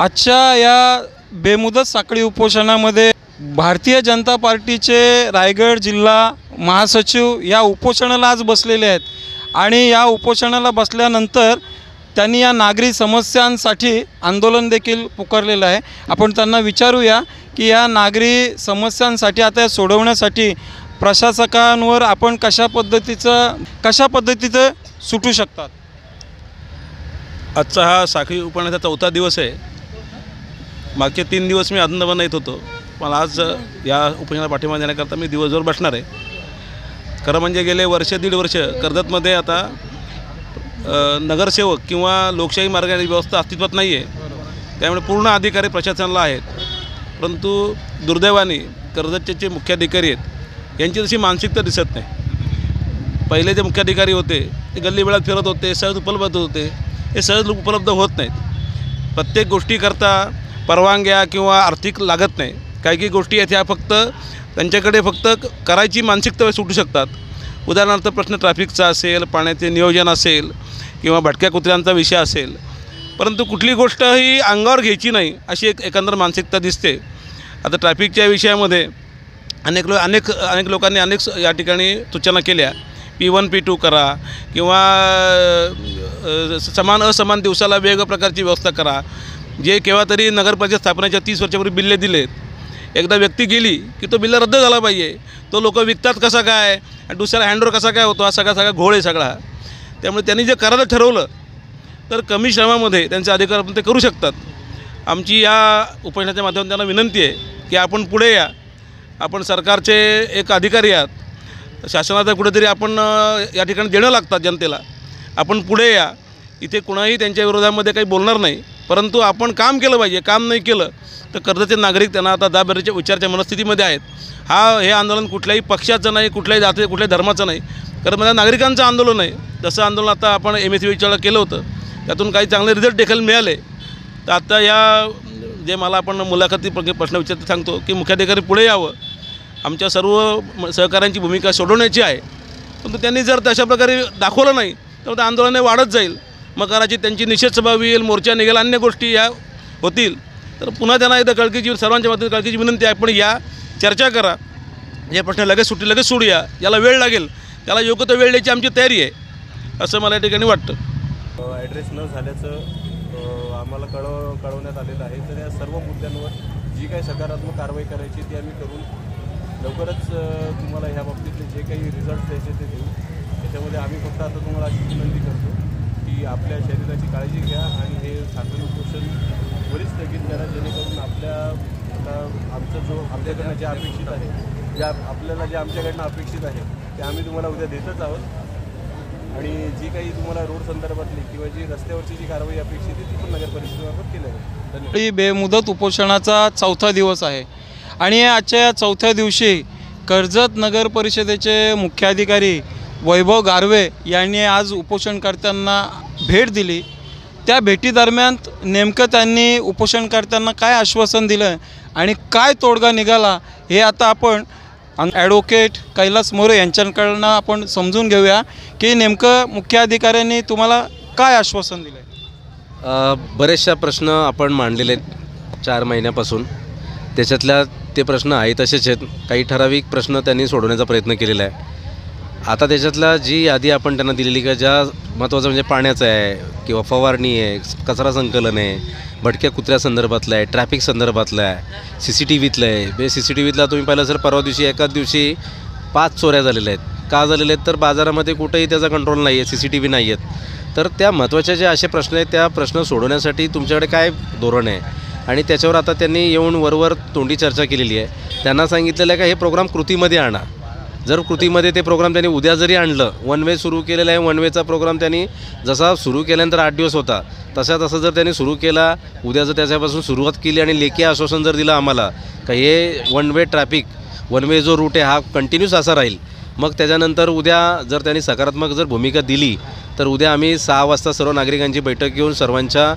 आजच्या या बेमुदत साखळी उपोषणामध्ये भारतीय जनता पार्टीचे रायगड जिल्हा महासचिव या उपोषणाला आज बसलेले आहेत आणि या उपोषणाला बसल्यानंतर त्यांनी या नागरी समस्यांसाठी आंदोलन देखील पुकारलेलं आहे। आपण त्यांना विचारूया की या नागरी समस्यांसाठी आता सोडवण्यासाठी प्रशासकांवर आपण कशा पद्धतीचं सुटू शकतात। आजचा हा साखळी उपोषणाचा चौथा दिवस आहे। मागचे 3 दिवस मी आनंदवन येत होतो, पण आज या उपोषणाला पाठिंबा देण्याकरता मी दिवसभर बसणार आहे। खरं म्हणजे गेले दीड वर्ष कर्जतमध्ये आता नगरसेवक किंवा लोकशाही मार्गाने व्यवस्था अस्तित्वात नाही आहे। त्यामुळे पूर्ण अधिकारी प्रशासनाला आहेत, परंतु दुर्दैवाने कर्जतचे जे मुख्याधिकारी आहेत यांची तशी मानसिकता दिसत नाही। पहिले जे मुख्याधिकारी होते ते गल्ली वेळात फिरत होते, सहज उपलब्ध होते, हे सहज उपलब्ध होत नाहीत। प्रत्येक गोष्टीकरता परवानग्या किंवा आर्थिक लागत नाही। काही गोष्टी आहेत ह्या फक्त त्यांच्याकडे फक्त करायची मानसिकता सुटू शकतात। उदाहरणार्थ प्रश्न ट्रॅफिकचा असेल, पाण्याचे नियोजन असेल किंवा भटक्या कुत्र्यांचा विषय असेल, परंतु कुठली गोष्ट ही अंगावर घ्यायची नाही अशी एकंदर मानसिकता दिसते। आता ट्रॅफिकच्या विषयामध्ये अनेक लोकांनी अनेक या ठिकाणी सूचना केल्या, P1 P2 करा किंवा समान असमान दिवसाला वेगवेगळ्या प्रकारची व्यवस्था करा। जे केव्हा तरी नगरपरिषद स्थापनेच्या 30 वर्षापूर्वी बिल्ले दिलेत, एकदा व्यक्ती गेली की तो बिल्ला रद्द झाला पाहिजे। तो लोक विकतात कसा काय आणि दुसऱ्याला हँडओव्हर कसा काय होतो, हा सगळा घोळ आहे सगळा। त्यामुळे त्यांनी जे करायला ठरवलं तर कमी श्रमामध्ये त्यांचे अधिकार आपण ते करू शकतात। आमची या उपोषणाच्या माध्यमातून त्यांना विनंती आहे की आपण पुढे या। आपण सरकारचे एक अधिकारी आहात, शासनाचा कुठेतरी आपण या ठिकाणी देणं लागतात जनतेला। आपण पुढे या, इथे कुणाही त्यांच्या विरोधामध्ये काही बोलणार नाही, परंतु आपण काम केलं पाहिजे। काम नाही केलं तर कर्जतचे नागरिक त्यांना आता दाबेरीच्या विचारच्या मनस्थितीमध्ये आहेत। हे आंदोलन कुठल्याही पक्षाचं नाही, कुठल्याही जाती कुठल्याही धर्माचं नाही, कारण मला नागरिकांचं आंदोलन आहे। जसं आंदोलन आता आपण MSVच्या केलं होतं, त्यातून काही चांगले रिझल्ट देखील मिळाले। तर आता या जे मला आपण मुलाखती प्रश्न विचारते सांगतो की मुख्याधिकारी पुढे यावं, आमच्या सर्व सहकाऱ्यांची भूमिका सोडवण्याची आहे। परंतु त्यांनी जर तशा प्रकारे दाखवलं नाही तर ते आंदोलन वाढत जाईल। मग कदाचित त्यांची निषेध सभा होईल, मोर्चा निघेल, अन्य गोष्टी या होतील। तर पुन्हा त्यांना एकदा कळकीची सर्वांच्या मदत कळकीची विनंती आहे, आपण या चर्चा करा। जे प्रश्न लगेच सोडूया, याला वेळ लागेल त्याला योग्य तो वेळ द्यायची आमची तयारी आहे, असं मला या ठिकाणी वाटतं। ॲड्रेस न झाल्याचं आम्हाला कळवण्यात आलेलं आहे। तर या सर्व मुद्द्यांवर जी काही सकारात्मक कारवाई करायची ती आम्ही करून लवकरच तुम्हाला ह्या बाबतीतले जे काही रिझल्ट द्यायचे ते देऊ। त्याच्यामध्ये आम्ही फक्त आता तुम्हाला अशी विनंती करतो की आपल्या शरीराची काळजी घ्या आणि हे साखळी उपोषण त्वरित स्थगित करा, जेणेकरून आमच्याकडनं जे अपेक्षित आहे, आपल्याला जे आमच्याकडनं अपेक्षित आहे ते आम्ही तुम्हाला उद्या देतच आहोत। आणि जी काही तुम्हाला रोड संदर्भातली किंवा जी रस्त्यावरची जी कारवाई अपेक्षित आहे ती पण नगर परिषदेमार्फत केली आहे। धन्यवाद। बेमुदत उपोषणाचा चौथा दिवस आहे आणि आजच्या या चौथ्या दिवशी कर्जत नगर परिषदेचे मुख्याधिकारी वैभव गारवे यांनी आज उपोषणकर्त्यांना भेट दिली। त्या भेटीदरम्यान नेमकं त्यांनी उपोषणकर्त्यांना काय आश्वासन दिलं आणि काय तोडगा निघाला हे आता आपण ॲडव्होकेट कैलास मोरे यांच्याकडनं आपण समजून घेऊया की नेमकं मुख्याधिकाऱ्यांनी तुम्हाला काय आश्वासन दिलं। बरेचशा प्रश्न आपण मांडलेले आहेत 4 महिन्यापासून, त्याच्यातल्या ते प्रश्न आहे तसेच आहेत। काही ठराविक प्रश्न त्यांनी सोडवण्याचा प्रयत्न केलेला आहे। आता त्याच्यातला जी यादी आपण त्यांना दिलेली का ज्या महत्त्वाचं म्हणजे पाण्याचं आहे किंवा फवारणी आहे, कचरा संकलन आहे, भटक्या कुत्र्यासंदर्भातलं आहे, ट्रॅफिक संदर्भातलं आहे, CCTVतलं आहे। CCTVतला तुम्ही पाहिलं सर, परवा दिवशी एकाच दिवशी 5 चोऱ्या झालेल्या आहेत। का झालेल्या आहेत तर बाजारामध्ये कुठेही त्याचा कंट्रोल नाही आहे, CCTV नाही आहेत। तर त्या महत्त्वाच्या जे असे प्रश्न आहेत त्या प्रश्न सोडवण्यासाठी तुमच्याकडे काय धोरण आहे आणि त्याच्यावर आता त्यांनी येऊन वरवर तोंडी चर्चा केलेली आहे। त्यांना सांगितलेलं आहे का हे प्रोग्राम कृतीमध्ये आणा। जर कृतीमध्ये ते प्रोग्राम त्यांनी उद्या जरी आणलं, 1 वे सुरू केलेला आहे, 1 वेचा प्रोग्राम त्यांनी जसा सुरू केल्यानंतर 8 दिवस होता तसा जर त्यांनी सुरू केला, उद्या जर त्याच्यापासून सुरुवात केली आणि लेखी आश्वासन जर दिलं आम्हाला का हे 1 वे ट्रॅफिक 1 वे जो रूट आहे हा कंटिन्यूस असा राहील, मग त्याच्यानंतर उद्या जर त्यांनी सकारात्मक जर भूमिका दिली तर उद्या आम्ही 6 वाजता सर्व नागरिकांची बैठक घेऊन सर्वांच्या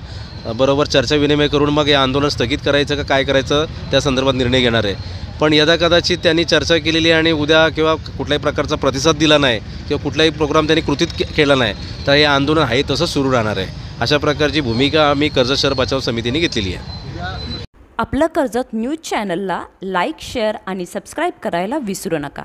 बरोबर चर्चा विनिमय करून मग हे आंदोलन स्थगित करायचं का काय करायचं त्या संदर्भात निर्णय घेणार आहे। पण यदाकदाचित त्यांनी चर्चा केलेली आणि उद्या किंवा कुठल्याही प्रकारचा प्रतिसाद दिला नाही किंवा कुठलाही प्रोग्राम त्यांनी कृतीत केला नाही तर हे आंदोलन आहे तसंच सुरू राहणार आहे। अशा प्रकारची भूमिका आम्ही कर्जत शहर बचाव समितीने घेतलेली आहे। आपलं कर्जत न्यूज चॅनलला लाईक, शेअर आणि सबस्क्राईब करायला विसरू नका.